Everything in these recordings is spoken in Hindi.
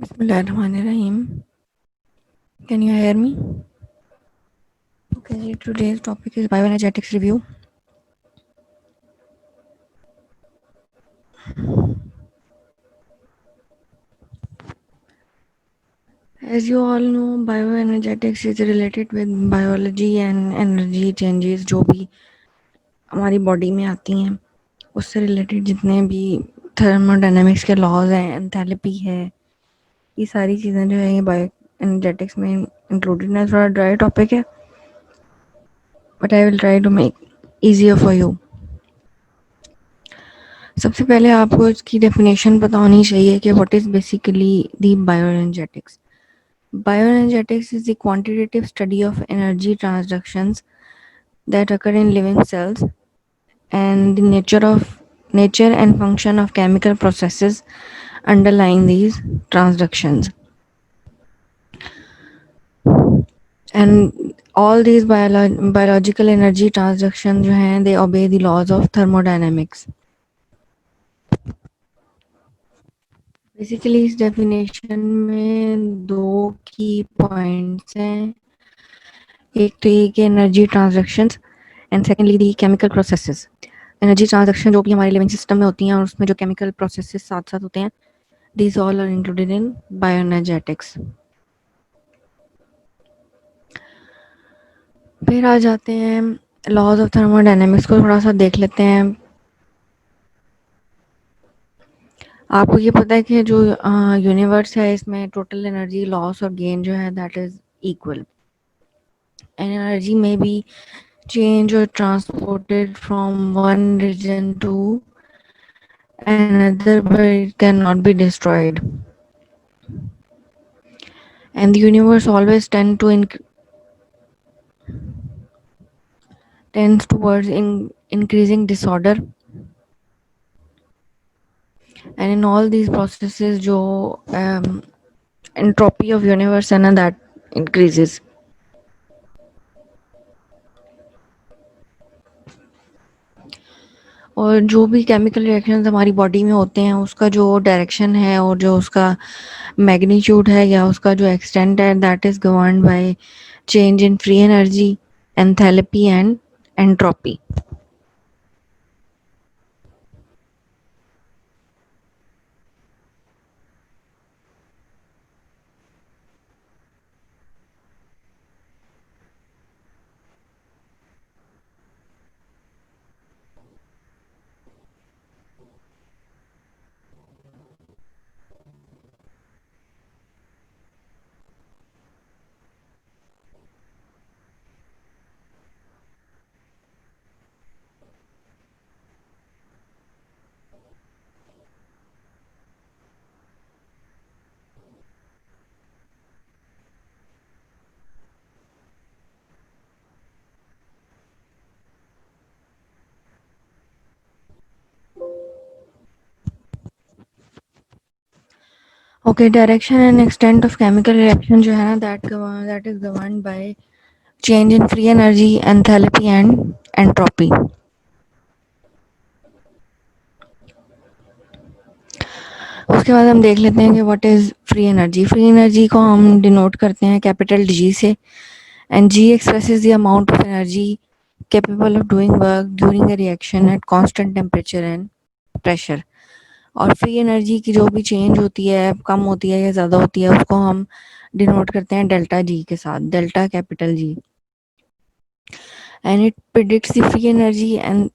Bismillahirrahmanirrahim. Can you hear me? Okay, today's topic is bioenergetics review. As you all know, bioenergetics is related with biology and energy changes जो भी हमारी बॉडी में आती हैं उससे रिलेटेड जितने भी थर्मोडायनेमिक्स के लॉज हैं, एंथैल्पी है, ये सारी चीज़ें जो है ये बायो एनर्जेटिक्स में इंक्लूडेड है. थोड़ा ड्राई टॉपिक है but I will try to make easier for you. सबसे पहले आपको इसकी डेफिनेशन पता होनी चाहिए कि what is basically the bioenergetics. Bioenergetics is the quantitative study of energy transductions that occur in living cells and the nature and function of chemical processes underlying these transductions. And all these biological energy transductions जो हैं they obey the laws of thermodynamics. Basically इस डेफिनेशन में दो की पॉइंट्स हैं. एक तो ये कि energy transactions and secondly the chemical processes. Energy transaction जो भी हमारे लिविंग सिस्टम में होती हैं और उसमें जो केमिकल प्रोसेसेस साथ साथ होते हैं, these all are included in bioenergetics. फिर आ जाते हैं लॉज ऑफ थर्मोडायनेमिक्स को थोड़ा सा देख लेते हैं. आपको ये पता है कि जो यूनिवर्स है इसमें टोटल एनर्जी लॉस और गेन जो है that is equal. And energy में B change or transported from one region to another, but it cannot be destroyed. And the universe always tends towards increasing disorder. And in all these processes, जो entropy of universe है ना that increases. और जो भी केमिकल रिएक्शंस हमारी बॉडी में होते हैं उसका जो डायरेक्शन है और जो उसका मैग्नीट्यूड है या उसका जो एक्सटेंट है that is governed by change in free energy, enthalpy and entropy. Okay, direction and extent of chemical reaction जो है ना that is governed by change in free energy, enthalpy and entropy. उसके बाद हम देख लेते हैं कि what is free energy. Free energy को हम डिनोट करते हैं कैपिटल जी से. And G expresses the amount of energy capable of doing work during a reaction at constant temperature and pressure. और फ्री एनर्जी की जो भी चेंज होती है, कम होती है या ज़्यादा होती है, उसको हम डिनोट करते हैं डेल्टा जी के साथ, delta capital G. And it predicts the free energy and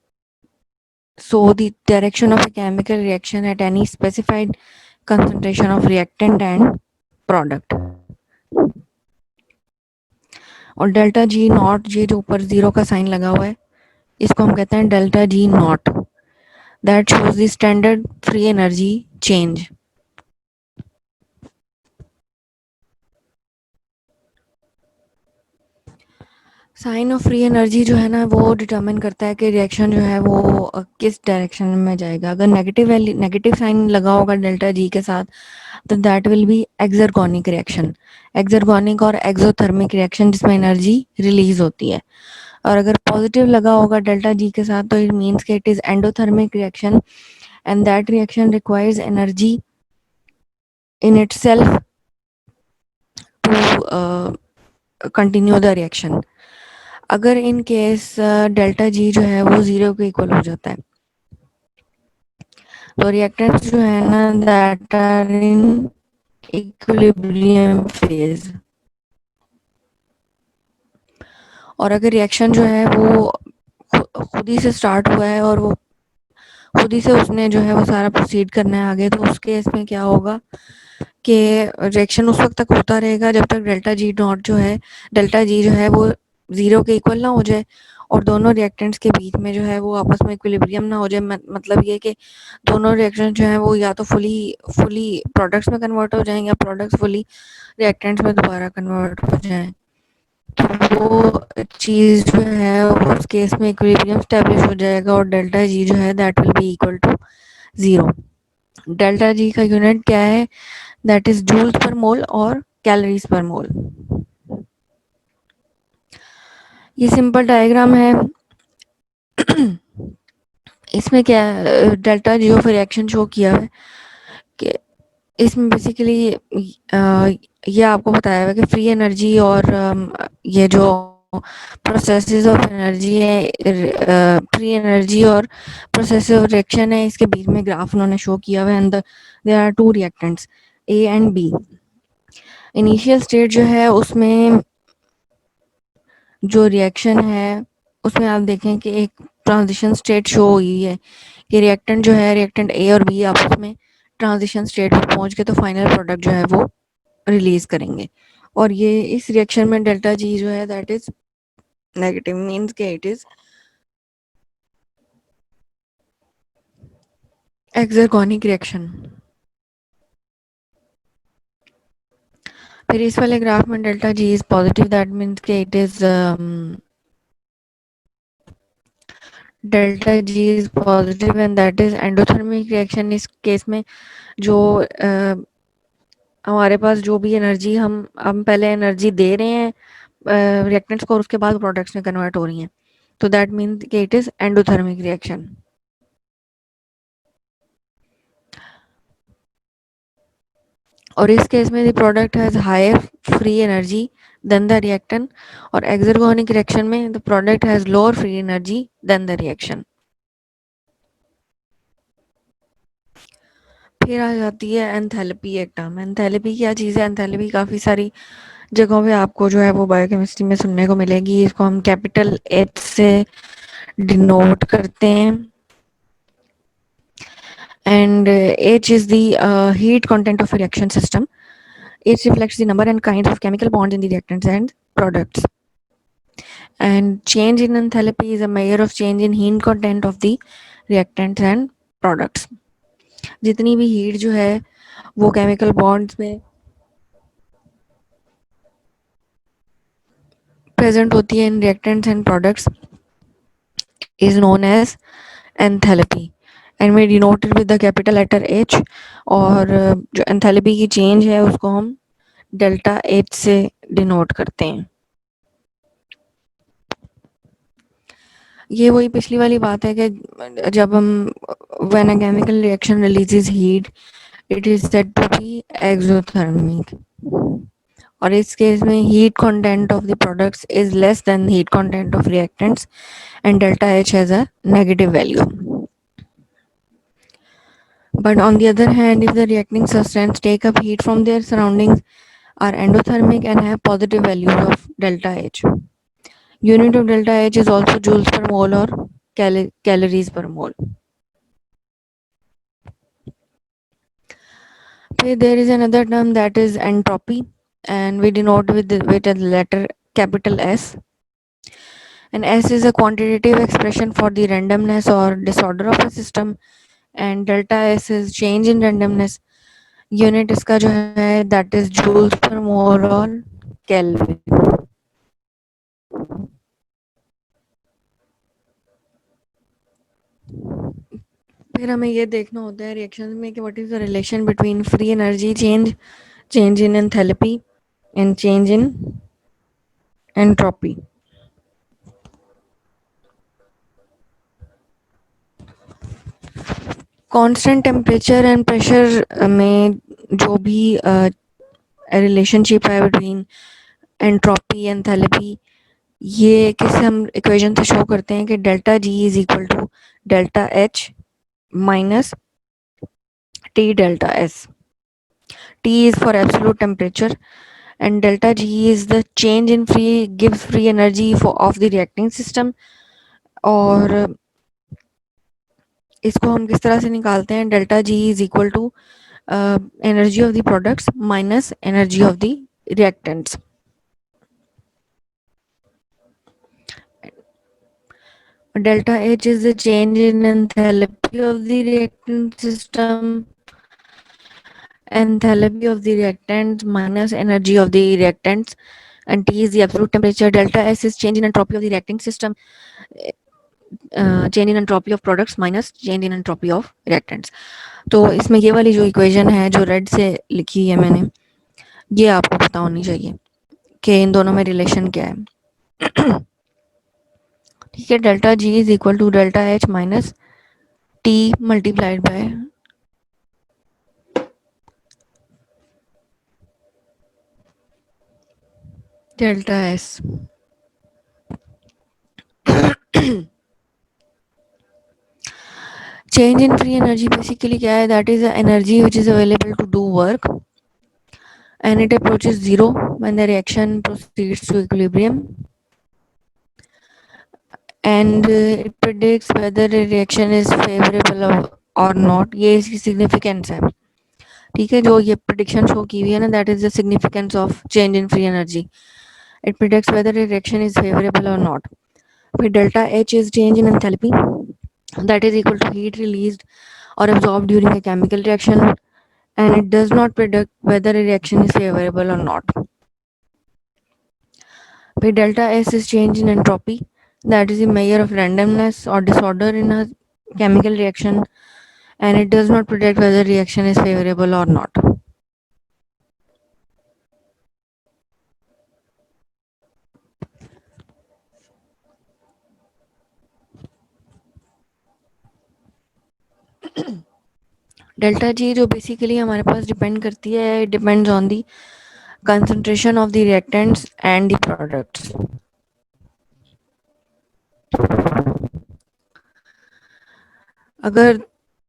so the direction of a chemical reaction at any specified concentration of reactant and product. और डेल्टा जी नॉट, जी जो ऊपर जीरो का साइन लगा हुआ है, इसको हम कहते हैं delta G naught. That shows the standard free energy change. Sign of free energy जो है ना वो डिटरमिन करता है कि रिएक्शन जो है वो किस डायरेक्शन में जाएगा. अगर नेगेटिव साइन लगा होगा डेल्टा जी के साथ तो दैट विल बी एक्सर्गोनिक रिएक्शन. एक्सर्गोनिक और एक्सोथर्मिक रिएक्शन जिसमें एनर्जी रिलीज होती है. और अगर पॉजिटिव लगा होगा डेल्टा जी के साथ तो इट मीन्स कि it is endothermic reaction and that reaction requires energy in itself to continue the reaction. अगर इन केस डेल्टा जी जो है वो जीरो के इक्वल हो जाता है तो रिएक्टेंट्स जो है ना that are in equilibrium phase, और अगर रिएक्शन जो है वो खुद ही से स्टार्ट हुआ है और वो खुद ही से उसने जो है वो सारा प्रोसीड करना है आगे, तो उस केस में क्या होगा कि रिएक्शन उस वक्त तक होता रहेगा जब तक डेल्टा जी नॉट जो है, डेल्टा जी जो है वो जीरो के इक्वल ना हो जाए और दोनों रिएक्टेंट्स के बीच में जो है वो आपस में इक्विलिब्रियम ना हो जाए। मतलब ये कि दोनों रिएक्शन जो है वो या तो फुली फुली प्रोडक्ट्स में कन्वर्ट हो जाएंगे या प्रोडक्ट्स फुली रिएक्टेंट्स में दोबारा कन्वर्ट हो जाएं। तो वो चीज़ जो है उस केस में इक्विलिब्रियम स्टैब्लिश हो जाएगा और डेल्टा जी जो है that will be equal to zero. Delta G का यूनिट क्या है, दैट इज जूल्स पर मोल और कैलोरीज पर मोल। ये सिंपल डायग्राम है। इसमें क्या delta G of reaction show किया है कि इसमें बेसिकली ये आपको बताया हुआ कि फ्री एनर्जी और ये जो प्रोसेसेस ऑफ एनर्जी है, फ्री एनर्जी और प्रोसेस ऑफ रिएक्शन है, इसके बीच में ग्राफ उन्होंने शो किया हुआ है। And there are two reactants A and B. Initial state जो है उसमें जो रिएक्शन है उसमें आप देखें कि एक ट्रांजिशन स्टेट शो हुई है कि रिएक्टेंट जो है, रिएक्टेंट ए और बी आपस में ट्रांजिशन स्टेट पर पहुंच के तो फाइनल प्रोडक्ट जो है वो रिलीज करेंगे। और ये इस रिएक्शन में डेल्टा जी जो है दैट इज नेगेटिव, मींस के इट इज एक्सर्गोनिक रिएक्शन। फिर इस वाले ग्राफ में delta G is positive, that means के it is delta G is positive and that is endothermic reaction. इस केस में जो हमारे पास जो भी एनर्जी हम पहले एनर्जी दे रहे हैं रिएक्टेंट्स को और उसके बाद प्रोडक्ट्स में कन्वर्ट हो रही हैं, तो दैट मीन्स कि इट इज एंडोथर्मिक रिएक्शन। और इस केस में the product has higher free energy than the reactant, और एक्सर्गोनिक रिएक्शन में the product has lower free energy than the reaction. फिर आ जाती है एंथैल्पी एक टर्म। एंथैल्पी क्या चीज़ है? एंथैल्पी काफ़ी सारी जगहों पे आपको जो है वो बायोकेमिस्ट्री में सुनने को मिलेगी। इसको हम कैपिटल एच से डिनोट करते हैं and H is the heat content of a reaction system. H reflects the number and kinds of chemical bonds in the reactants and products. And change in enthalpy is a measure of change in heat content of the reactants and products. जितनी भी हीट जो है वो केमिकल बॉन्ड्स में प्रेजेंट होती है in reactants and products is known as enthalpy and we denote it with the capital letter H। और जो enthalpy की चेंज है उसको हम डेल्टा H से डिनोट करते हैं। ये वही पिछली वाली बात है कि जब हम when a chemical reaction releases heat it is said to be exothermic, और इस केस में heat content of the products is less than heat content of reactants and delta H has a negative value. But on the other hand, if the reacting substance take up heat from their surroundings, are endothermic and have positive values of delta H. Unit of delta H is also joules per mole or calories per mole. Okay, there is another term that is entropy, and we denote with the letter capital S. And S is a quantitative expression for the randomness or disorder of a system, and delta S is change in randomness. Unit इसका जो है दैट इज जूल्स पर मोल और केल्विन। फिर हमें ये देखना होता है रिएक्शन में कि what is the relation between free energy change, change in enthalpy and change in entropy. Constant temperature and pressure में जो भी रिलेशनशिप है बिटवीन एंट्रोपी एंथैल्पी, ये किससे हम इक्वेशन से शो करते हैं कि delta G is equal to delta H minus T delta S. T is for absolute temperature and delta G is the change in gives free energy of the reacting system. और इसको हम किस तरह से निकालते हैं, delta G is equal to energy of the products minus energy of the reactants. Delta H is the change in enthalpy of the reactant system, enthalpy of the reactants minus energy of the reactants, and T is the absolute temperature. Delta S is change in entropy of the reacting system, change in entropy of products minus change in entropy of reactants. तो इसमें ये वाली जो इक्वेशन है जो रेड से लिखी है मैंने, ये आपको पता होनी चाहिए कि इन दोनों में रिलेशन क्या है. ठीक है, delta G is equal to delta H minus T multiplied by delta S. Change in free energy basically क्या है, that is energy which is available to do work and it approaches zero when the reaction proceeds to equilibrium, and it predicts whether a reaction is favorable or not. ये इसकी significance है. ठीक है, जो ये prediction show की हुई है ना, that is the significance of change in free energy. It predicts whether a reaction is favorable or not. फिर delta H is change in enthalpy, that is equal to heat released or absorbed during a chemical reaction, and it does not predict whether a reaction is favorable or not. फिर delta S is change in entropy, that is a measure of randomness or disorder in a chemical reaction, and it does not predict whether reaction is favorable or not. Delta G जो बेसिकली हमारे पास डिपेंड करती है, depends on the concentration of the reactants and the products. अगर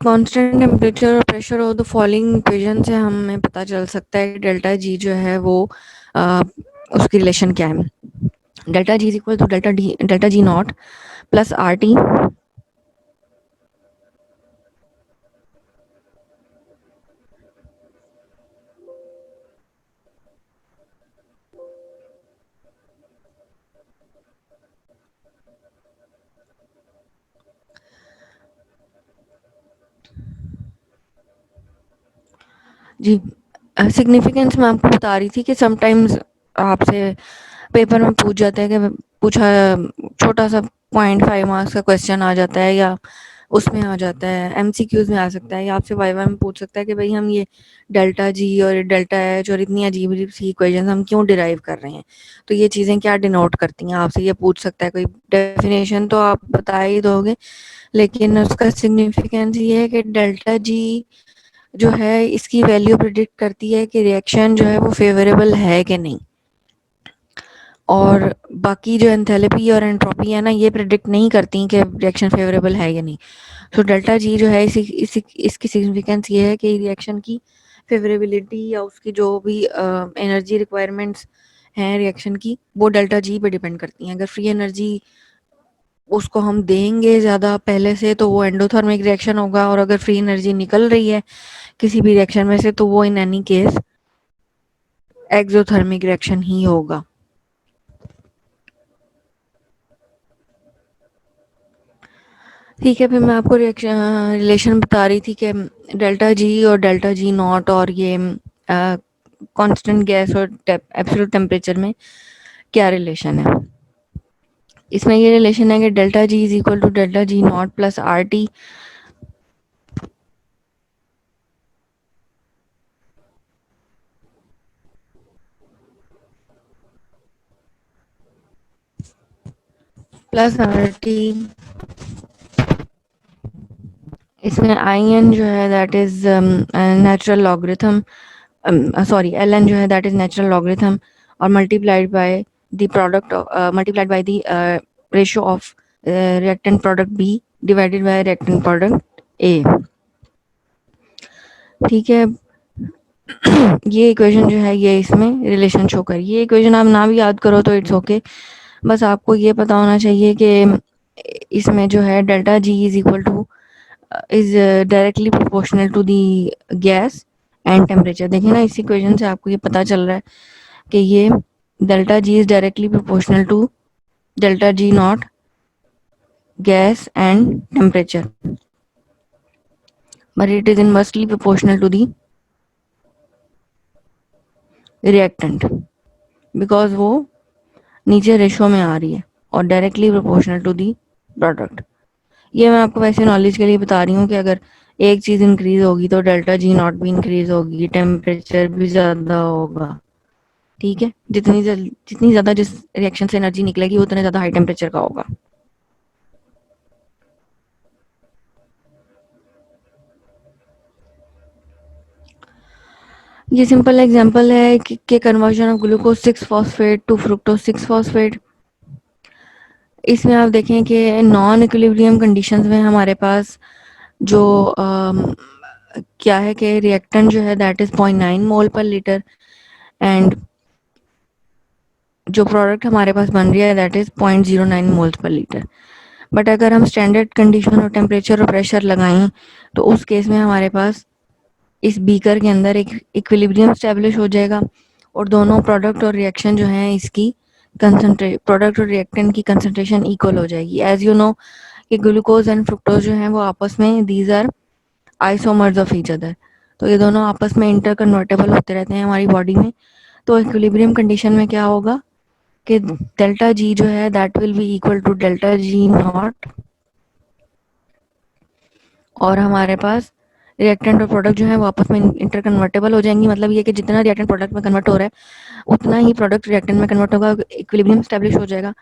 कांस्टेंट टेम्परेचर और pressure of the following equation से हमें पता चल सकता है डेल्टा जी जो है वो उसकी रिलेशन क्या है. Delta G is equal to delta G naught plus R T G. Significance मैं आपको बता रही थी कि समटाइम्स आपसे पेपर में पूछ जाता है कि पूछा छोटा सा 0.5 मार्क्स का क्वेश्चन आ जाता है या उसमें आ जाता है, एमसीक्यूज में आ सकता है, या आपसे वाइवा में पूछ सकता है कि भाई हम ये डेल्टा जी और डेल्टा एच और इतनी अजीब अजीब सी इक्वेशन हम क्यों डिराइव कर रहे हैं, तो ये चीज़ें क्या डिनोट करती हैं, आपसे ये पूछ सकता है. कोई डेफिनेशन तो आप बता ही दोगे, लेकिन उसका सिग्निफिकेंस ये है कि डेल्टा जी जो है इसकी वैल्यू प्रिडिक्ट करती है कि रिएक्शन जो है वो फेवरेबल है कि नहीं, और बाकी जो एंथैल्पी और एंट्रोपी है ना, ये प्रिडिक्ट नहीं करती कि रिएक्शन फेवरेबल है या नहीं. तो डेल्टा जी जो है इसकी सिग्निफिकेंस ये है कि रिएक्शन की फेवरेबिलिटी या उसकी जो भी एनर्जी रिक्वायरमेंट्स हैं रिएक्शन की, वो डेल्टा जी पे डिपेंड करती हैं. अगर फ्री एनर्जी उसको हम देंगे ज़्यादा पहले से तो वो एंडोथर्मिक रिएक्शन होगा, और अगर फ्री एनर्जी निकल रही है किसी भी रिएक्शन में से तो वो in any case exothermic reaction ही होगा. ठीक है, फिर मैं आपको रिलेशन बता रही थी कि डेल्टा जी और डेल्टा जी नॉट और ये कांस्टेंट गैस और एब्सोल्यूट टेम्परेचर में क्या रिलेशन है. इसमें ये रिलेशन है कि delta G is equal to delta G naught plus R T plus R T इसमें आई एन जो है that is natural logarithm, sorry L N जो है दैट इज नेचुरल लॉगरिथम, और multiplied by the product, multiplied by the ratio of reactant product B divided by reactant product A. ठीक है, ये इक्वेशन जो है ये इसमें रिलेशन शो कर, ये इक्वेशन आप ना भी याद करो तो इट्स ओके, बस आपको ये पता होना चाहिए कि इसमें जो है delta G is equal to is directly proportional to the gas and temperature. देखिए ना, इस इक्वेशन से आपको ये पता चल रहा है कि ये delta G is directly proportional to delta G naught gas and temperature, but it is inversely proportional to the reactant, because वो नीचे रेशो में आ रही है और directly proportional to the product. ये मैं आपको वैसे नॉलेज के लिए बता रही हूँ कि अगर एक चीज़ इंक्रीज होगी तो डेल्टा जी नॉट भी इंक्रीज होगी, टेम्परेचर भी ज़्यादा होगा। ठीक है, जितनी ज़्यादा जिस रिएक्शन से एनर्जी निकलेगी उतने ज़्यादा हाई टेम्परेचर का होगा। ये सिंपल एग्जांपल है कि conversion of glucose 6 phosphate to fructose 6 phosphate. इसमें आप देखें कि नॉन इक्विलिब्रियम कंडीशंस में हमारे पास जो क्या है कि रिएक्टेंट जो है दैट इज 0.9 मोल पर लीटर, एंड जो प्रोडक्ट हमारे पास बन रही है that is 0.09 moles per litre. But अगर हम स्टैंडर्ड कंडीशन और टेम्परेचर और प्रेशर लगाएं तो उस केस में हमारे पास इस बीकर के अंदर एक इक्विलिब्रियम स्टैब्लिश हो जाएगा और दोनों प्रोडक्ट और रिएक्शन जो है इसकी प्रोडक्ट और रिएक्टेंट की कंसंट्रेशन इक्वल हो जाएगी। एज यू नो कि ग्लूकोज एंड फ्रुक्टोज जो है वो आपस में these are isomers of each other, तो ये दोनों आपस में इंटर कन्वर्टेबल होते रहते हैं हमारी बॉडी में। तो इक्विलिब्रियम कंडीशन में क्या होगा कि डेल्टा जी जो है that will be equal to delta G naught, और हमारे पास रिएक्टेंट और प्रोडक्ट जो है वो आपस में इंटर कन्वर्टेबल हो जाएंगी। मतलब ये कि जितना रिएक्टेंट प्रोडक्ट में कन्वर्ट हो रहा है उतना ही प्रोडक्ट रिएक्टेंट में कन्वर्ट होगा, इक्विलिब्रियम स्टैब्लिश हो जाएगा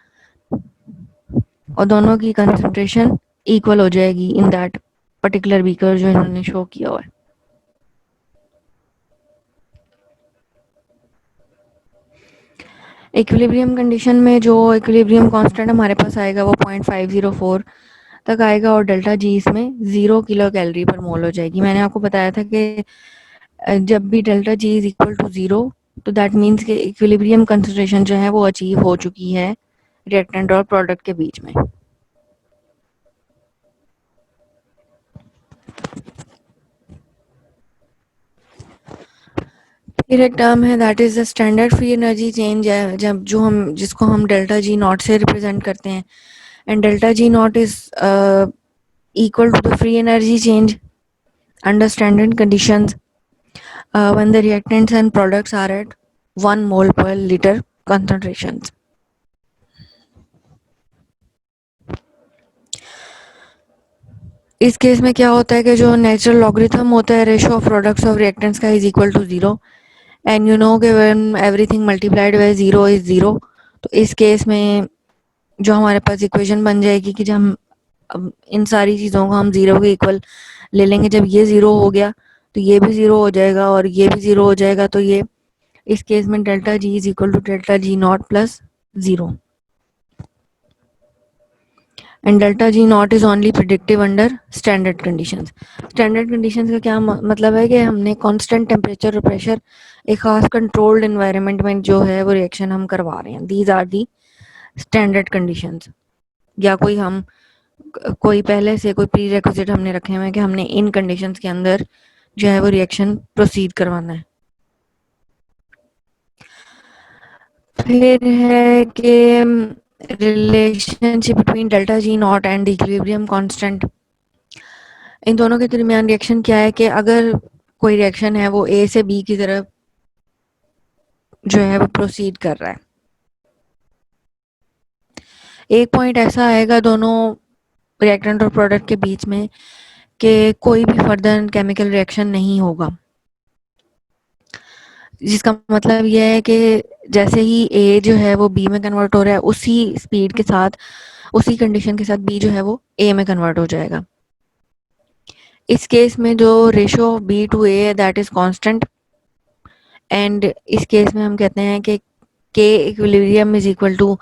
और दोनों की कंसंट्रेशन इक्वल हो जाएगी इन दैट पर्टिकुलर बीकर जो इन्होंने शो किया हुआ है। इक्विलिब्रियम कंडीशन में जो इक्विलिब्रियम कांस्टेंट हमारे पास आएगा वो 0.504 तक आएगा और डेल्टा जी इसमें 0 किलो कैलोरी पर मोल हो जाएगी। मैंने आपको बताया था कि जब भी delta G is equal to 0 तो दैट मीन्स कि इक्विलिब्रियम कंसंट्रेशन जो है वो अचीव हो चुकी है रिएक्टेंट और प्रोडक्ट के बीच में। फिर एक टर्म है that is the standard free energy change, है जब जो हम जिसको हम डेल्टा जी नॉट से रिप्रेजेंट करते हैं, and delta G naught is equal to the free energy change under standard conditions when the reactants and products are at 1 mole per liter concentrations. इस केस में क्या होता है कि जो नेचुरल लॉगरिथम होता है ratio of products of reactants का is equal to 0, and you know कि when everything multiplied by 0 is 0, तो इस केस में जो हमारे पास इक्वेशन बन जाएगी कि जब हम अब इन सारी चीज़ों को हम 0 के इक्वल ले लेंगे, जब ये 0 हो गया तो ये भी 0 हो जाएगा और ये भी 0 हो जाएगा, तो ये इस केस में delta G is equal to delta G naught plus 0, and delta G naught is only predictive under standard conditions. Standard conditions का क्या मतलब है कि हमने कांस्टेंट टेम्परेचर और प्रेशर एक खास कंट्रोल्ड एनवायरनमेंट में जो है वो रिएक्शन हम करवा रहे हैं, these are the standard conditions. या कोई पहले से कोई प्री रिक्विजिट हमने रखे हुए हैं कि हमने इन कंडीशंस के अंदर जो है वो रिएक्शन प्रोसीड करवाना है। फिर है कि relationship between delta G naught and the equilibrium constant. इन दोनों के दरमियान रिएक्शन क्या है कि अगर कोई रिएक्शन है वो ए से बी की तरफ जो है वो प्रोसीड कर रहा है, एक पॉइंट ऐसा आएगा दोनों रिएक्टेंट और प्रोडक्ट के बीच में कि कोई भी फर्दर केमिकल रिएक्शन नहीं होगा, जिसका मतलब यह है कि जैसे ही ए जो है वो बी में कन्वर्ट हो रहा है उसी स्पीड के साथ उसी कंडीशन के साथ बी जो है वो ए में कन्वर्ट हो जाएगा। इस केस में जो रेशो बी टू ए है दैट इज कांस्टेंट, एंड इस केस में हम कहते हैं कि K equilibrium is equal to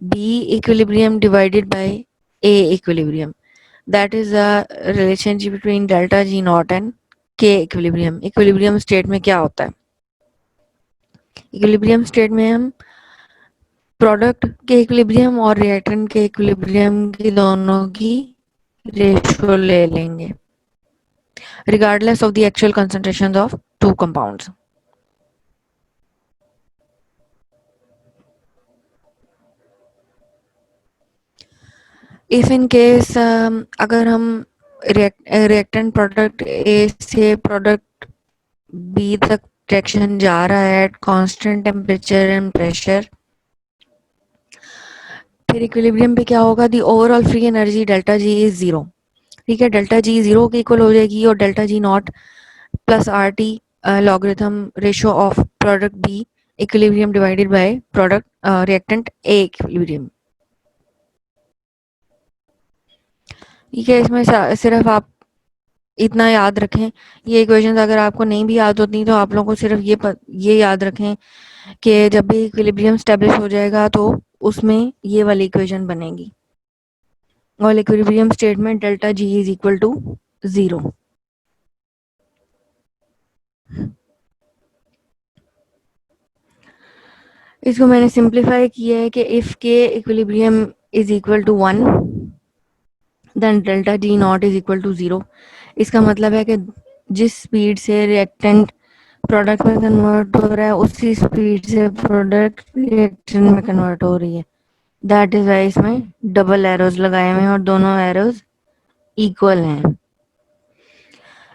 B equilibrium divided by A equilibrium. That is the relationship between delta G naught and K equilibrium. Equilibrium state में क्या होता है? इक्विलिब्रियम स्टेट में हम प्रोडक्ट के इक्विलिब्रियम और रिएक्टेंट के इक्विलिब्रियम की दोनों की रेशियो ले लेंगे regardless of the actual concentrations of two compounds. If in case अगर हम reactant product A से product B तक reaction जा रहा है at constant temperature and pressure, फिर इक्विलिब्रियम पे क्या होगा? The overall free energy delta G is zero. ठीक है, डेल्टा जी जीरो के इक्वल हो जाएगी और delta G naught plus R T logarithm ratio of product B equilibrium divided by product reactant A equilibrium. ठीक है, इसमें सिर्फ आप इतना याद रखें, ये इक्वेशंस अगर आपको नहीं भी याद होती तो आप लोगों को सिर्फ ये याद रखें कि जब भी इक्विलिब्रियम स्टेब्लिश हो जाएगा तो उसमें ये वाली इक्वेशन बनेगी और इक्विलिब्रियम स्टेट में delta G is equal to zero. इसको मैंने सिंप्लीफाई किया है कि if K equilibrium is equal to one then delta G naught is equal to zero. इसका मतलब है कि जिस स्पीड से रिएक्टेंट प्रोडक्ट में कन्वर्ट हो रहा है उसी स्पीड से प्रोडक्ट रिएक्शन में कन्वर्ट हो रही है. दैट इज वाई इसमें डबल एरोज लगाए हुए हैं और दोनों एरोज इक्वल हैं.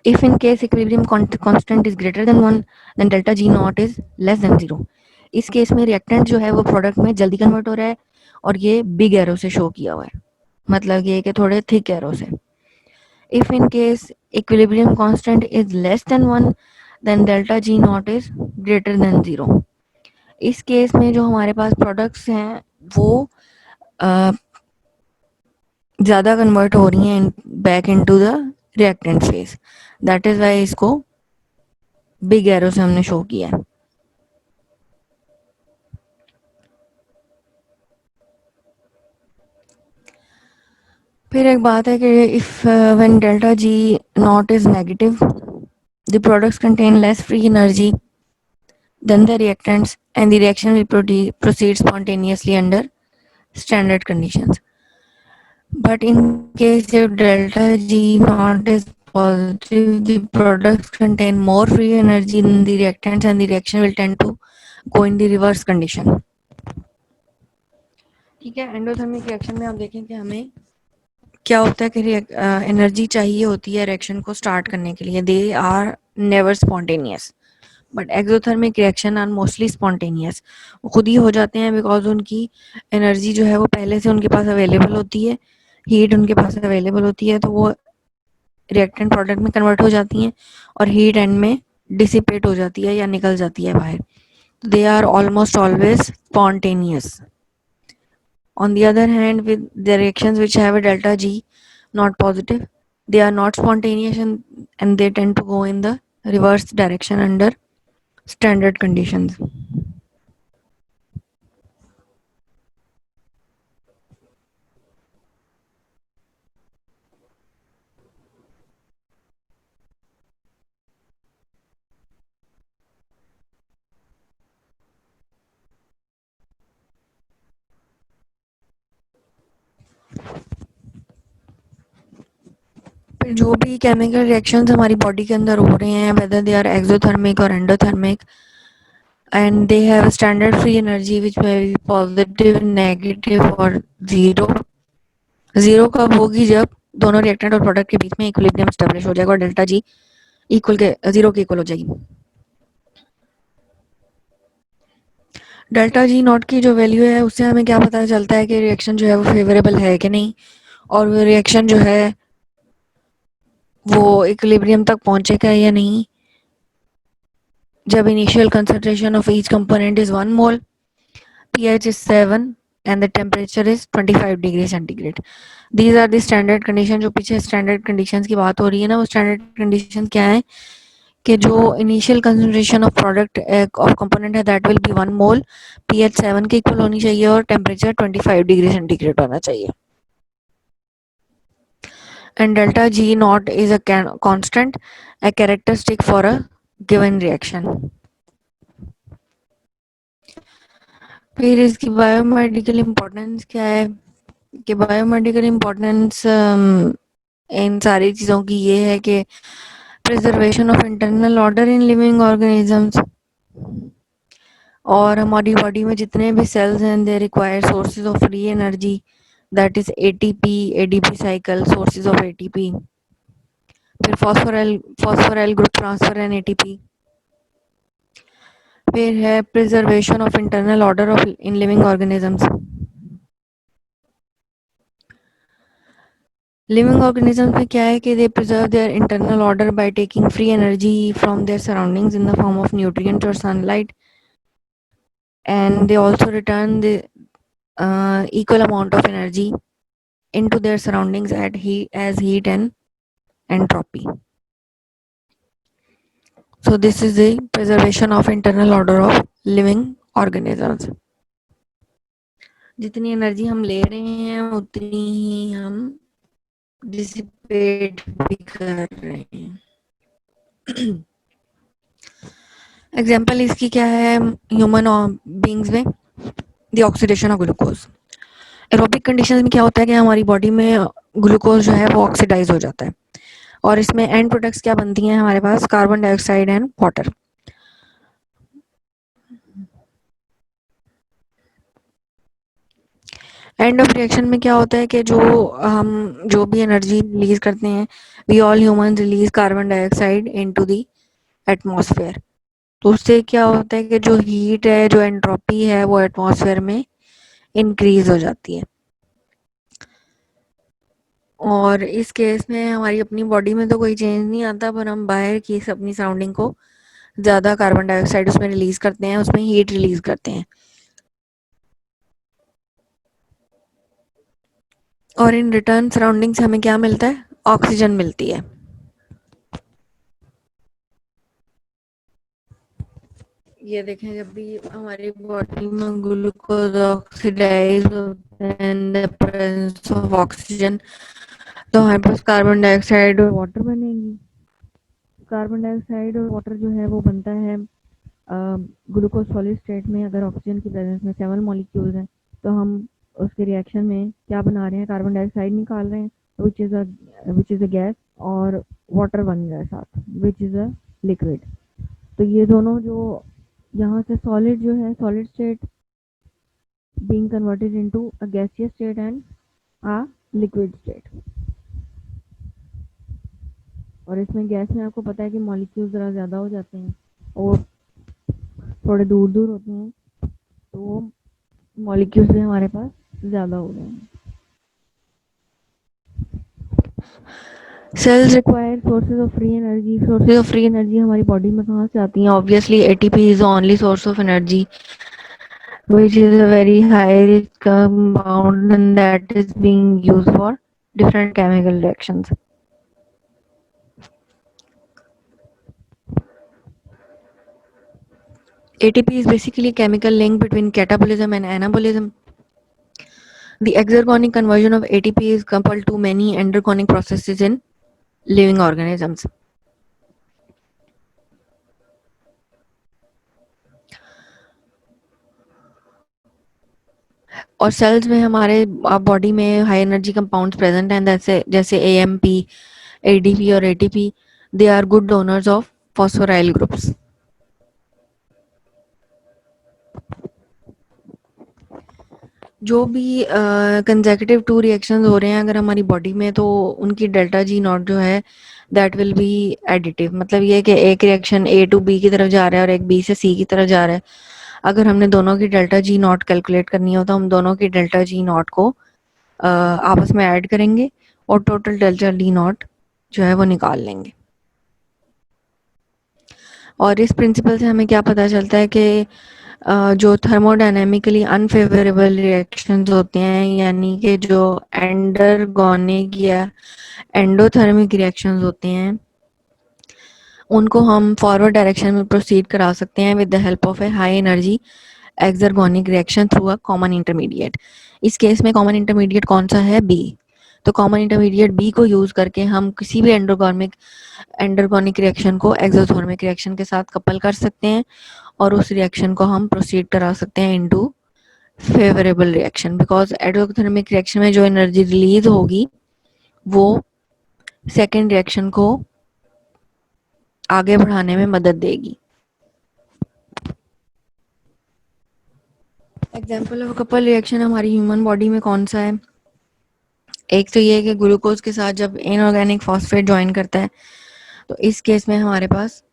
If in case equilibrium constant is greater than 1 then delta G naught is less than 0. इस केस में रिएक्टेंट जो है वो प्रोडक्ट में जल्दी कन्वर्ट हो रहा है और ये बिग एरो से शो किया हुआ है, मतलब ये कि थोड़े थिक एरो से. If in case equilibrium constant is less than 1 then delta G naught is greater than 0. इस केस में जो हमारे पास प्रोडक्ट्स हैं वो ज़्यादा कन्वर्ट हो रही हैं back into the reactant phase. That is why इसको बिग एरो से हमने शो किया है. फिर एक बात है कि if when delta G naught is negative the products contain less free energy than the reactants and the reaction will proceed spontaneously under standard conditions. But in case if delta G naught is positive, the products contain more free energy than the reactants and the reaction will tend to go in the reverse condition. ठीक है, एंडोथर्मिक रिएक्शन में आप देखें कि हमें क्या होता है कि एनर्जी चाहिए होती है रिएक्शन को स्टार्ट करने के लिए. They are never spontaneous, but exothermic reaction are mostly spontaneous. वो खुद ही हो जाते हैं बिकॉज उनकी एनर्जी जो है वो पहले से उनके पास अवेलेबल होती है, हीट उनके पास अवेलेबल होती है, तो वो रिएक्टेंट प्रोडक्ट में कन्वर्ट हो जाती हैं और हीट एंड में डिसिपेट हो जाती है या निकल जाती है बाहर. They are almost always spontaneous. On the other hand, with the reactions which have a delta G not positive, they are not spontaneous and they tend to go in the reverse direction under standard conditions. फिर जो भी केमिकल रिएक्शंस हमारी बॉडी के अंदर हो रहे हैं, whether they are exothermic or endothermic, and they have a standard free energy which may be positive, negative or zero. Zero कब होगी? जब दोनों रिएक्टेंट और प्रोडक्ट के बीच में इक्विलिब्रियम स्टेब्लिश हो जाएगा और डेल्टा जी इक्वल के जीरो के इक्वल हो जाएगी. डेल्टा जी नॉट की जो वैल्यू है उससे हमें क्या पता चलता है कि रिएक्शन जो है वो फेवरेबल है कि नहीं, और वो रिएक्शन जो है वो इक्विलिब्रियम तक पहुंचेगा या नहीं. जब initial concentration of each component is 1 mole, pH is 7 and the temperature is 25 degree centigrade. These are the standard condition. जो पीछे standard conditions की बात हो रही है ना, वो standard conditions क्या है कि जो initial concentration of product of component है that will be 1 mole, pH 7 के equal होनी चाहिए और temperature 25 degree centigrade होना चाहिए. And delta G naught is a constant, a characteristic for a given reaction. फिर इसकी बायोमेडिकल इम्पोर्टेंस क्या है कि बायोमेडिकल इम्पोर्टेंस इन सारी चीज़ों की ये है कि preservation of internal order in living organisms, और हमारी बॉडी में जितने भी सेल्स हैं they require sources of free energy, that is ATP, ADP cycle, sources of ATP. फिर phosphoryl group transfer and ATP. फिर है preservation of internal order of in living organisms. Living organisms में क्या है कि they preserve their internal order by taking free energy from their surroundings in the form of nutrients और sunlight, and they also return the equal amount of energy into their surroundings at heat and entropy. So this is the preservation of internal order of living organisms. जितनी एनर्जी हम ले रहे हैं उतनी ही हम डिसिपेट भी कर रहे हैं. एग्जाम्पल इसकी क्या है ह्यूमन बींग्स में, the oxidation of glucose. Aerobic condition में क्या होता है कि हमारी बॉडी में ग्लूकोज जो है वो ऑक्सीडाइज हो जाता है, और इसमें एंड प्रोडक्ट्स क्या बनती हैं हमारे पास, carbon dioxide and water. End of reaction में क्या होता है कि जो भी एनर्जी रिलीज करते हैं, we all human release carbon dioxide into the atmosphere. तो उससे क्या होता है कि जो हीट है, जो एंट्रोपी है, वो एटमॉस्फेयर में इंक्रीज हो जाती है. और इस केस में हमारी अपनी बॉडी में तो कोई चेंज नहीं आता, पर हम बाहर की अपनी सराउंडिंग को ज़्यादा कार्बन डाइऑक्साइड उसमें रिलीज करते हैं, उसमें हीट रिलीज करते हैं, और इन रिटर्न सराउंडिंग से हमें क्या मिलता है, ऑक्सीजन मिलती है. ये देखें, जब भी हमारी बॉडी में ग्लूकोज ऑक्सीडाइज होता है in the presence of oxygen, तो हमारे पास कार्बन डाइऑक्साइड और वाटर बनेगी. कार्बन डाइऑक्साइड और वाटर जो है वो बनता है ग्लूकोज सॉलिड स्टेट में. अगर ऑक्सीजन की प्रेजेंस में 7 मॉलिक्यूल्स हैं तो हम उसके रिएक्शन में क्या बना रहे हैं, कार्बन डाइऑक्साइड निकाल रहे हैं विच इज़ अ गैस, और वाटर बन रहा है साथ विच इज़ अ लिक्विड. तो ये दोनों जो यहाँ से सॉलिड जो है, solid state being converted into a gaseous state and a liquid state. और इसमें गैस में आपको पता है कि मॉलिक्यूल्स ज़रा ज़्यादा हो जाते हैं और थोड़े दूर दूर होते हैं, तो मॉलिक्यूल्स भी हमारे पास ज़्यादा हो गए हैं. Cells require sources of free energy. Sources of free energy हमारी बॉडी में कहाँ से आती हैं, obviously ATP is only source of energy which is a very high risk compound and that is being used for different chemical reactions. ATP is basically a chemical link between catabolism and anabolism. The exergonic conversion of ATP is coupled to many endergonic processes in living organisms. और सेल्स में हमारे बॉडी में हाई एनर्जी कंपाउंड्स प्रेजेंट हैं, जैसे AMP, ADP और ATP. They are good donors of phosphoryl groups. जो भी कंसेक्यूटिव 2 रिएक्शंस हो रहे हैं अगर हमारी बॉडी में, तो उनकी डेल्टा जी नॉट जो है दैट विल बी एडिटिव. मतलब ये कि एक रिएक्शन A टू B की तरफ जा रहा है और एक B से C की तरफ जा रहा है. अगर हमने दोनों की डेल्टा जी नॉट कैलकुलेट करनी हो तो हम दोनों की डेल्टा जी नॉट को आपस में ऐड करेंगे और टोटल डेल्टा डी नॉट जो है वो निकाल लेंगे. और इस प्रिंसिपल से हमें क्या पता चलता है कि जो थर्मोडायनेमिकली अनफेवरेबल रिएक्शंस होते हैं, यानी कि जो एंडरगोनिक या एंडोथर्मिक रिएक्शंस होते हैं, उनको हम फॉरवर्ड डायरेक्शन में प्रोसीड करा सकते हैं with the help of a high energy exergonic reaction through a common intermediate. इस केस में कॉमन इंटरमीडिएट कौन सा है? बी। तो कॉमन इंटरमीडिएट बी को यूज करके हम किसी भी एंडरगोनिक रिएक्शन को एक्सोथर्मिक रिएक्शन के साथ कपल कर सकते हैं और उस रिएक्शन को हम प्रोसीड करा सकते हैं into favourable reaction, because endothermic reaction में जो एनर्जी रिलीज होगी वो सेकेंड रिएक्शन को आगे बढ़ाने में मदद देगी। एग्जाम्पल ऑफ कपल रिएक्शन हमारी ह्यूमन बॉडी में कौन सा है? एक तो ये है कि ग्लूकोज के साथ जब इनऑर्गेनिक फॉस्फेट ज्वाइन करता है तो इस केस में हमारे पास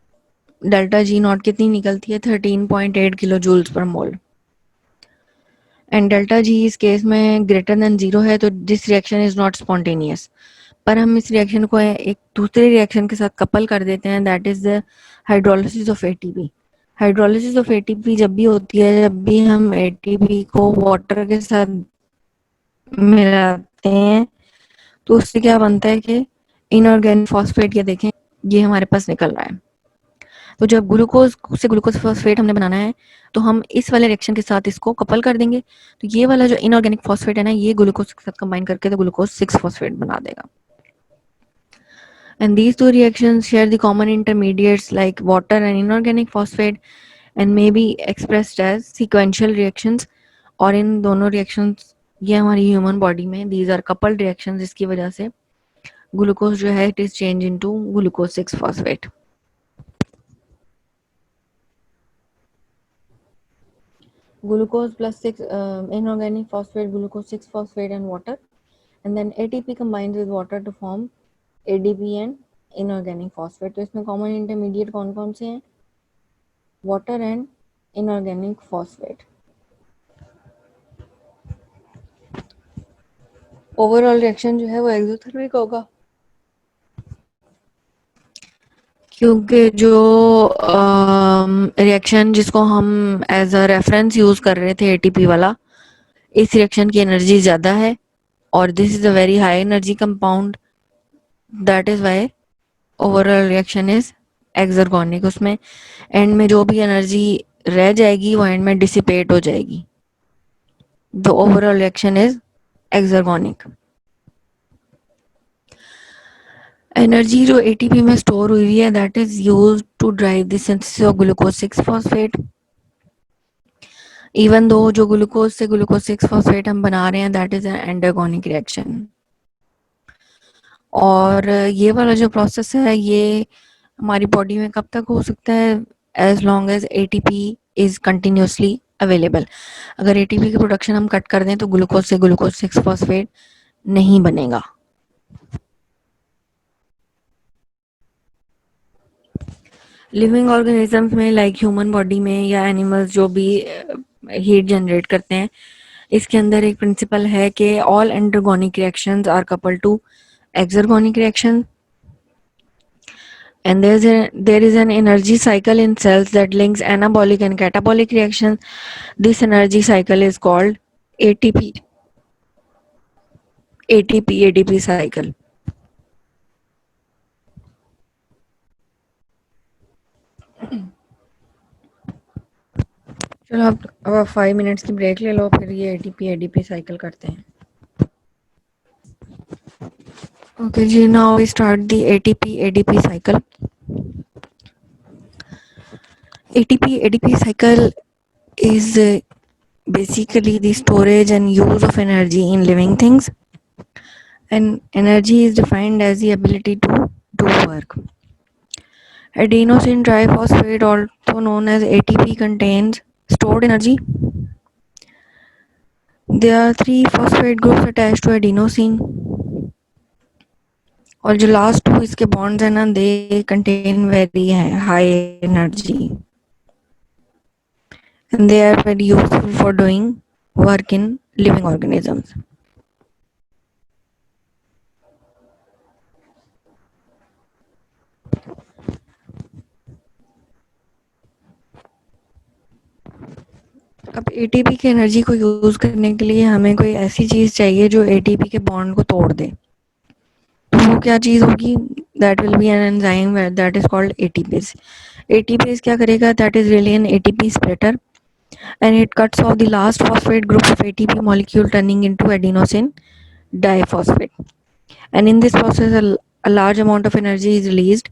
डेल्टा जी नॉट कितनी निकलती है? 13.8 kilo joules per mole. And delta जी इस केस में ग्रेटर देन जीरो है, तो this reaction is not spontaneous. पर हम इस रिएक्शन को एक दूसरे रिएक्शन के साथ कपल कर देते हैं, that is the hydrolysis of ATP. Hydrolysis of ATP जब भी होती है, जब भी हम एटीपी को वाटर के साथ मिलाते हैं, तो उससे क्या बनता है कि इनऑर्गेनिक फॉस्फेट, ये देखें ये हमारे पास निकल रहा है। तो जब ग्लूकोज से ग्लूकोज फॉस्फेट हमने बनाना है तो हम इस वाले रिएक्शन के साथ इसको कपल कर देंगे, तो ये वाला जो इनऑर्गेनिक फॉस्फेट है ना, ये ग्लूकोज के साथ कंबाइन करके तो ग्लूकोज 6 फॉस्फेट बना देगा। And these two reactions share the common intermediates like water and inorganic phosphate and may be expressed as sequential reactions। और इन दोनों reactions ये हमारी ह्यूमन बॉडी में these are coupled reactions, जिसकी वजह से ग्लूकोज जो है it is changed into glucose 6 phosphate। Glucose plus 6 inorganic phosphate, glucose 6 phosphate and water, and then ATP combines with water to form ADP and inorganic phosphate। तो इसमें common intermediate कौन कौन से हैं? Water and inorganic phosphate। Overall reaction जो है वो एक्सोथर्मिक होगा, क्योंकि जो रिएक्शन जिसको हम एज अ रेफरेंस यूज कर रहे थे एटीपी वाला, इस रिएक्शन की एनर्जी ज्यादा है और this is a very high energy compound, that is why overall reaction is exergonic. उसमें एंड में जो भी एनर्जी रह जाएगी वो एंड में डिसिपेट हो जाएगी। The overall reaction is exergonic. Energy जो एटीपी में स्टोर हुई है that is used to drive the synthesis of glucose 6 phosphate. Even though जो ग्लूकोज से ग्लूकोज 6 फॉस्फेट हम बना रहे हैं दैट इज एन एंडोगोनिक रिएक्शन। और ये वाला जो प्रोसेस है ये हमारी बॉडी में कब तक हो सकता है? As long as ATP is continuously available. अगर एटीपी की प्रोडक्शन हम कट कर दें तो ग्लूकोज से ग्लूकोज 6 फॉस्फेट नहीं बनेगा। लिविंग ऑर्गेनिजम्स में लाइक ह्यूमन बॉडी में या एनिमल्स जो भी हीट जनरेट करते हैं, इसके अंदर एक प्रिंसिपल है कि all endergonic reactions are coupled to exergonic reaction and there is an energy cycle in cells that links anabolic and catabolic reactions. This energy cycle is called ATP ATP cycle। चलो अब 5 मिनट्स की ब्रेक ले लो, फिर ये ATP ADP साइकिल करते हैं। ओके जी, now we start the ATP ADP cycle. ATP ADP cycle is basically the storage and use of energy in living things, and energy is defined as the ability to do work. Adenosine triphosphate, also known as ATP, contains stored energy. There are 3 phosphate groups attached to adenosine, और जो लास्ट 2 इसके बॉन्ड्स हैं ना, they contain very high energy and they are very useful for doing work in living organisms। अब एटीपी की एनर्जी को यूज करने के लिए हमें कोई ऐसी चीज चाहिए जो एटीपी के बॉन्ड को तोड़ दे। तो वो क्या चीज होगी? That will B an enzyme that is called ATPase. ATPase क्या करेगा? That is really an ATP splitter and it cuts off the last phosphate group of ATP molecule turning into adenosine diphosphate. And in this process, a large amount of energy is released,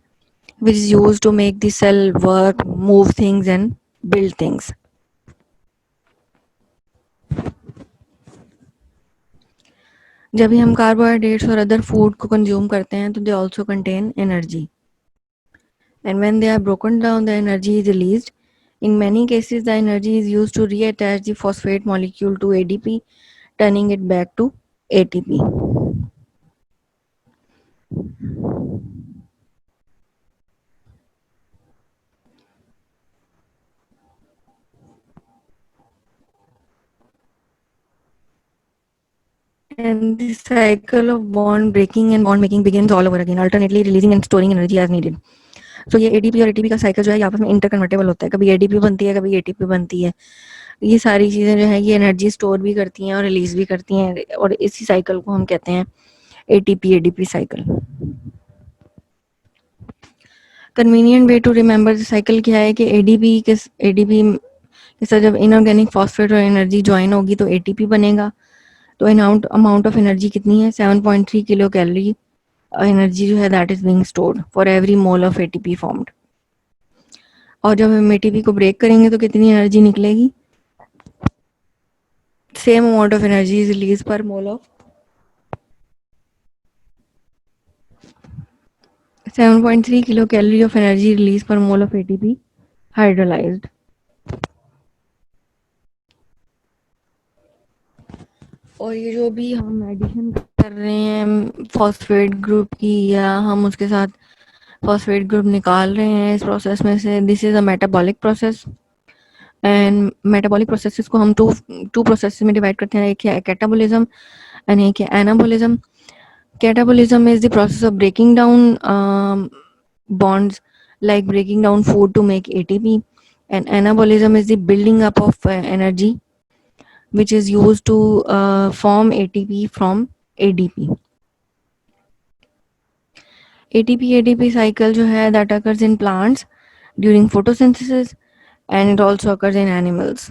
which is used to make the cell work, move things, and build things. जब भी हम कार्बोहाइड्रेट्स और अदर फूड को कंज्यूम करते हैं तो they also contain energy, and when they are broken down, the energy is released. In many cases, the energy is used to reattach the phosphate molecule to ADP, turning it back to ATP. And the cycle of bond breaking and bond making begins all over again, alternately releasing and storing energy as needed. So ये ADP और ATP का साइकिल जो है आपस में इंटरकन्वर्टेबल होता है, कभी ADP बनती है, कभी ATP बनती है। ये सारी चीज़ें जो है ये एनर्जी स्टोर भी करती हैं और रिलीज भी करती हैं, और इसी साइकिल को हम कहते हैं ATP ADP cycle. Convenient way to remember the cycle क्या है कि ADP के साथ जब इनऑर्गेनिक फॉस्फेट और एनर्जी ज्वाइन होगी तो ATP बनेगा। तो अमाउंट ऑफ एनर्जी कितनी है? 7.3 किलो कैलोरी एनर्जी जो है that is being stored for every mole of ATP formed. और जब हम एटीपी को ब्रेक करेंगे तो कितनी एनर्जी निकलेगी? Same amount of energy is release per mole of 7.3 kilo calorie of energy release per mole of ATP hydrolysed. और ये जो भी हम एडिशन कर रहे हैं फॉस्फेट ग्रुप की या हम उसके साथ फॉस्फेट ग्रुप निकाल रहे हैं इस प्रोसेस में से, this is a metabolic process. And metabolic processes को हम टू प्रोसेस में डिवाइड करते हैं, एक है कैटाबोलिज्म एंड एक है anabolism. Catabolism is the process of breaking down bonds like breaking down food to make ATP, and anabolism is the building up of energy which is used to form ATP from ADP. ATP ADP cycle जो है that occurs in plants during photosynthesis and it also occurs in animals.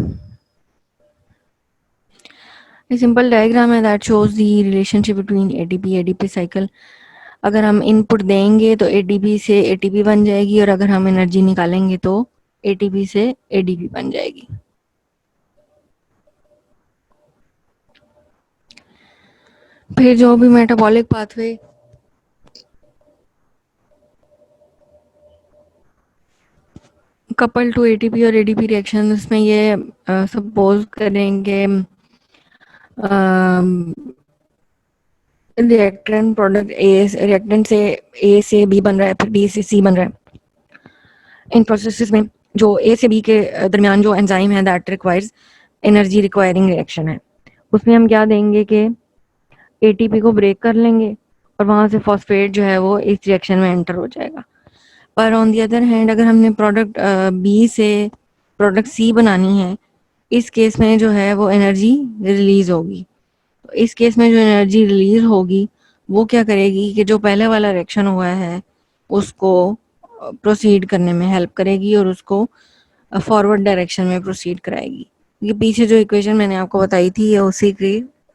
A simple diagram है that shows the relationship between ATP ADP cycle. अगर हम इनपुट देंगे तो ATP से ATP बन जाएगी और अगर हम एनर्जी निकालेंगे तो ATP से ADP बन जाएगी। फिर जो भी metabolic pathway couple to ATP और ADP रिएक्शन, उसमें ये सपोज करेंगे रिएक्टेंट प्रोडक्ट रिएक्टेंट से A से B बन रहा है, फिर B से C बन रहा है। इन प्रोसेसेस में जो A से B के दरमियान जो एंजाइम है that requires energy requiring reaction है, उसमें हम क्या देंगे कि ATP को ब्रेक कर लेंगे और वहां से फॉस्फेट जो है वो इस रिएक्शन में एंटर हो जाएगा। पर ऑन दी अदर हैंड अगर हमने प्रोडक्ट B से प्रोडक्ट C बनानी है, इस केस में जो है वो एनर्जी रिलीज होगी। तो इस केस में जो एनर्जी रिलीज होगी वो क्या करेगी कि जो पहले वाला रिएक्शन हुआ है उसको प्रोसीड करने में हेल्प करेगी और उसको फॉरवर्ड डायरेक्शन में प्रोसीड कराएगी। ये पीछे जो इक्वेशन मैंने आपको बताई थी ये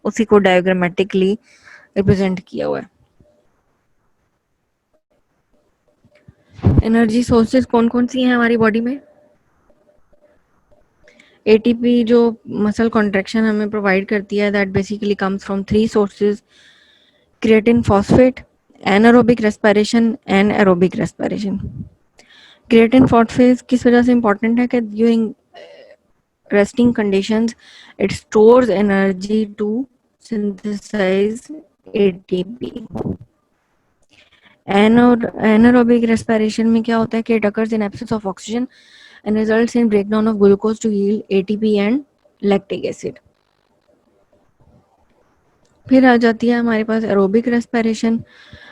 उसी को डायग्रामेटिकली रिप्रेजेंट किया हुआ है। एनर्जी सोर्सेज कौन कौन सी हैं हमारी बॉडी में? एटीपी जो मसल कॉन्ट्रैक्शन हमें प्रोवाइड करती है that basically comes from 3 sources, creatine phosphate, anaerobic respiration and aerobic respiration. Creatine phosphate किस वजह से इंपॉर्टेंट है कि during resting conditions it stores energy to synthesize ATP. Anaerobic respiration में क्या होता है कि it occurs in absence of oxygen and results in breakdown of glucose to yield ATP and lactic acid. फिर आ जाती है हमारे पास aerobic respiration.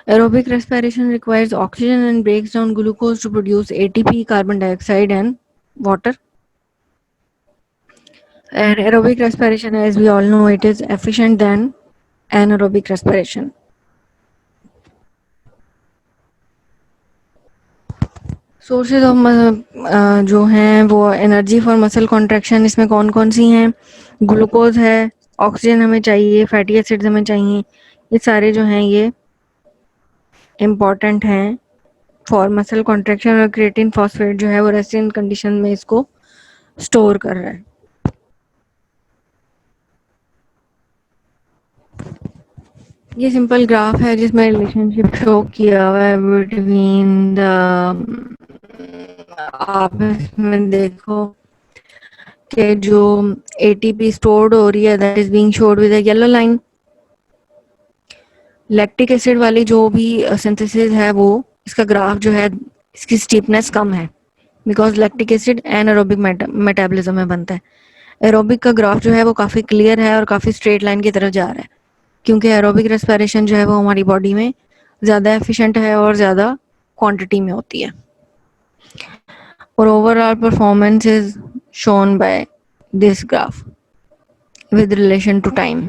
Aerobic respiration requires oxygen and breaks down glucose to produce ATP, carbon dioxide and water. And aerobic respiration, as we all know, it is efficient than anaerobic respiration. Sources of जो हैं वो एनर्जी फॉर मसल कॉन्ट्रैक्शन, इसमें कौन कौन सी हैं? ग्लूकोज है, ऑक्सीजन हमें चाहिए, फैटी एसिड्स हमें चाहिए, ये सारे जो हैं ये इम्पॉर्टेंट हैं फॉर मसल कॉन्ट्रैक्शन। और क्रिएटिन फॉस्फेट जो है वो रेस्टिंग कंडीशन में इसको स्टोर कर रहा है। ये सिंपल ग्राफ है जिसमें रिलेशनशिप शो किया हुआ है बिटवीन द, आप इसमें देखो कि जो एटीपी स्टोर्ड हो रही है that is being showed with a yellow line. Lactic acid वाली जो भी सिंथेसिस है वो, इसका ग्राफ जो है इसकी स्टीपनेस कम है because lactic acid anaerobic metabolism में बनता है। एरोबिक का ग्राफ जो है वो काफ़ी क्लियर है और काफ़ी स्ट्रेट लाइन की तरफ जा रहा है क्योंकि एरोबिक रेस्पिरेशन जो है वो हमारी बॉडी में ज़्यादा एफिशिएंट है और ज़्यादा क्वांटिटी में होती है। और overall performance is shown by this graph with relation to time.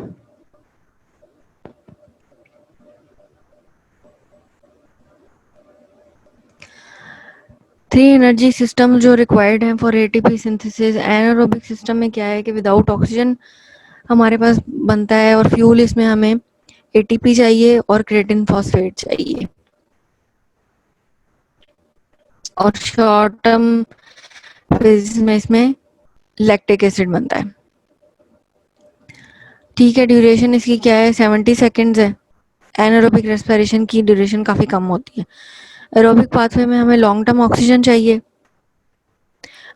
Three energy system जो रिक्वायर्ड हैं for ATP synthesis. Anaerobic system में क्या है कि विदाउट ऑक्सीजन हमारे पास बनता है और फ्यूल इसमें हमें एटीपी चाहिए और क्रिएटिन फॉस्फेट चाहिए। और शॉर्ट टर्म फेज में इसमें लैक्टिक एसिड बनता है। ठीक है, ड्यूरेशन इसकी क्या है? 70 सेकेंड्स है। एनारोबिक रेस्पिरेशन की ड्यूरेशन काफ़ी कम होती है। एरोबिक पाथवे में हमें लॉन्ग टर्म ऑक्सीजन चाहिए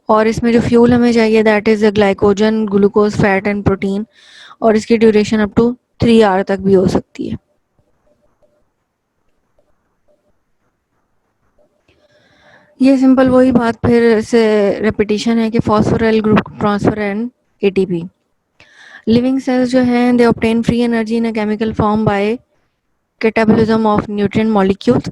और इसमें जो फ्यूल हमें चाहिए that is glycogen, glucose, fat and protein, और इसकी ड्यूरेशन अप टू 3 आवर तक भी हो सकती है। ये सिंपल वही बात फिर से रिपीटिशन है कि phosphoryl group transfer and ATP. Living cells जो हैं they obtain free energy in a chemical form by catabolism of nutrient molecules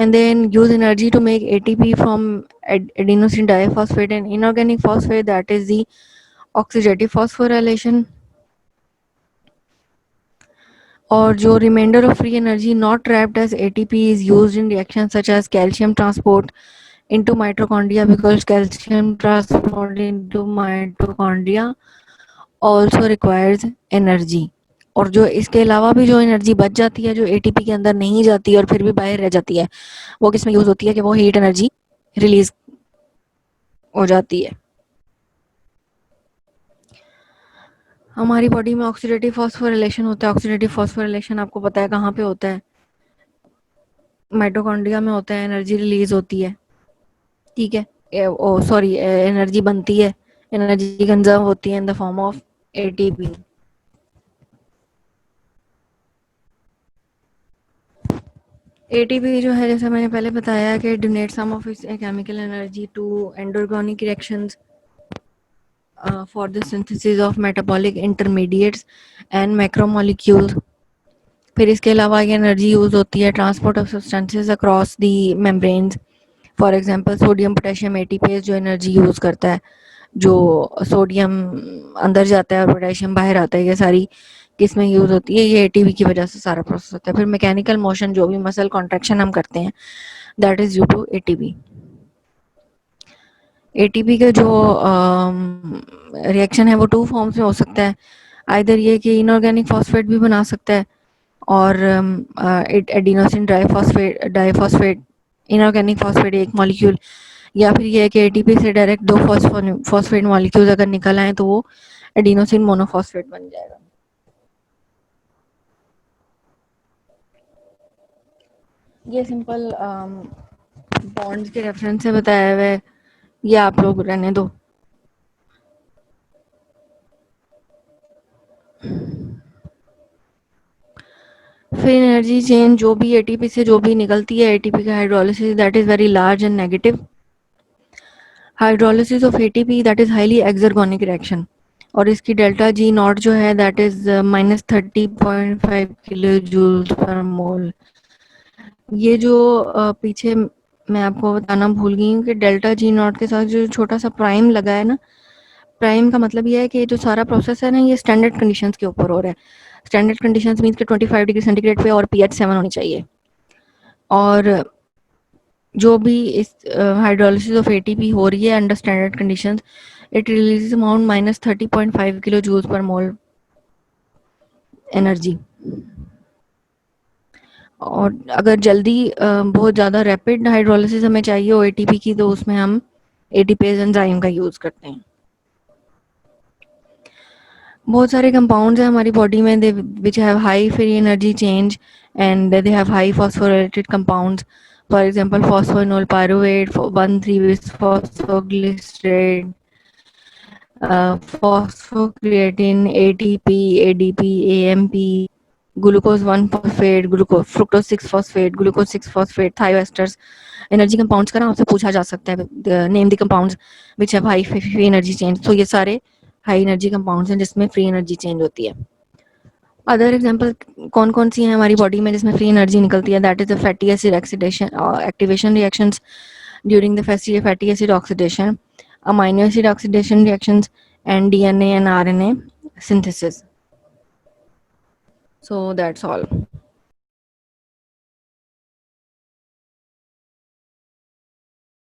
and then use energy to make ATP from adenosine diphosphate and inorganic phosphate, that is the oxidative phosphorylation. और जो remainder of free energy not trapped as ATP is used in reactions such as calcium transport into mitochondria because calcium transport into mitochondria also requires energy. और जो इसके अलावा भी जो एनर्जी बच जाती है जो एटीपी के अंदर नहीं जाती और फिर भी बाहर रह जाती है वो किस में यूज होती है कि वो हीट एनर्जी रिलीज हो जाती है। हमारी बॉडी में ऑक्सीडेटिव फॉस्फोरिलेशन होता है। ऑक्सीडेटिव फॉस्फोरिलेशन आपको पता है कहाँ पे होता है? माइटोकॉन्ड्रिया में होता है। एनर्जी रिलीज होती है, ठीक है, ओ सॉरी, एनर्जी बनती है, एनर्जी कंजर्व होती है in the form of ATP. ATP जो है जैसे मैंने पहले बताया कि donate some of its chemical energy to endergonic reactions for the synthesis of metabolic intermediates and macromolecules. फिर इसके अलावा ये एनर्जी यूज होती है transport of substances across the membranes. For example sodium potassium ATPase जो एनर्जी यूज करता है, जो सोडियम अंदर जाता है और पोटेशियम बाहर आता है, ये सारी किसमें यूज होती है? ये एटीपी की वजह से सारा प्रोसेस होता है। फिर मैकेनिकल मोशन जो भी मसल कॉन्ट्रैक्शन हम करते हैं that is due to ATP. ATP का जो रिएक्शन है वो टू फॉर्म्स में हो सकता है। आइदर ये कि इनऑर्गेनिक फॉस्फेट भी बना सकता है और एडिनोसिन डाइफॉस्फेट इनऑर्गेनिक फॉस्फेट एक मॉलिक्यूल, या फिर ये है कि एटीपी से डायरेक्ट दो फॉस्फेट मॉलिक्यूल्स अगर निकल आए तो वो एडिनोसिन मोनोफॉस्फेट बन जाएगा। ये सिंपल बॉन्ड्स के रेफरेंस से बताया हुआ है, ये आप लोग रहने दो। फिर एनर्जी चेंज जो भी एटीपी से जो भी निकलती है, एटीपी का hydrolysis that is very large and negative. Hydrolysis of ATP that is highly exergonic reaction और इसकी डेल्टा जी नॉट जो है दैट इज -30.5 किलो जूल पर मोल। ये जो पीछे मैं आपको बताना भूल गई हूँ कि डेल्टा जी नॉट के साथ जो छोटा सा प्राइम लगा है ना, प्राइम का मतलब ये है कि जो सारा प्रोसेस है ना, ये स्टैंडर्ड कंडीशंस के ऊपर हो रहा है। स्टैंडर्ड कंडीशंस मीन्स कि 25 डिग्री सेंटीग्रेड पे और pH 7 होनी चाहिए। और जो भी इस हाइड्रोलिसिस ऑफ एटीपी हो रही है under standard conditions, it releases amount -30.5 kilo joules per mole energy. और अगर जल्दी बहुत ज़्यादा रैपिड हाइड्रोलिसिस हमें चाहिए हो एटीपी की, तो उसमें हम एटीपेज एंजाइम का यूज़ करते हैं। बहुत सारे कंपाउंड्स हैं हमारी बॉडी में they which have high free energy change and they have high phosphorylated compounds. For example phosphoenol pyruvate, one three bisphosphoglycerate, phosphocreatine, ATP, ADP, AMP, glucose 1 phosphate, glucose fructose 6 phosphate, glucose 6 phosphate, thioesters। Energy compounds का ना आपसे पूछा जा सकता है, name the compounds which have high free energy change. तो ये सारे हाई एनर्जी कंपाउंड्स हैं जिसमें फ्री एनर्जी चेंज होती है। अदर एग्जांपल कौन कौन सी हैं हमारी बॉडी में जिसमें फ्री एनर्जी निकलती है? That is the fatty acid activation reactions during the fatty acid oxidation, amino acid oxidation reactions, and DNA and RNA synthesis. So that's all.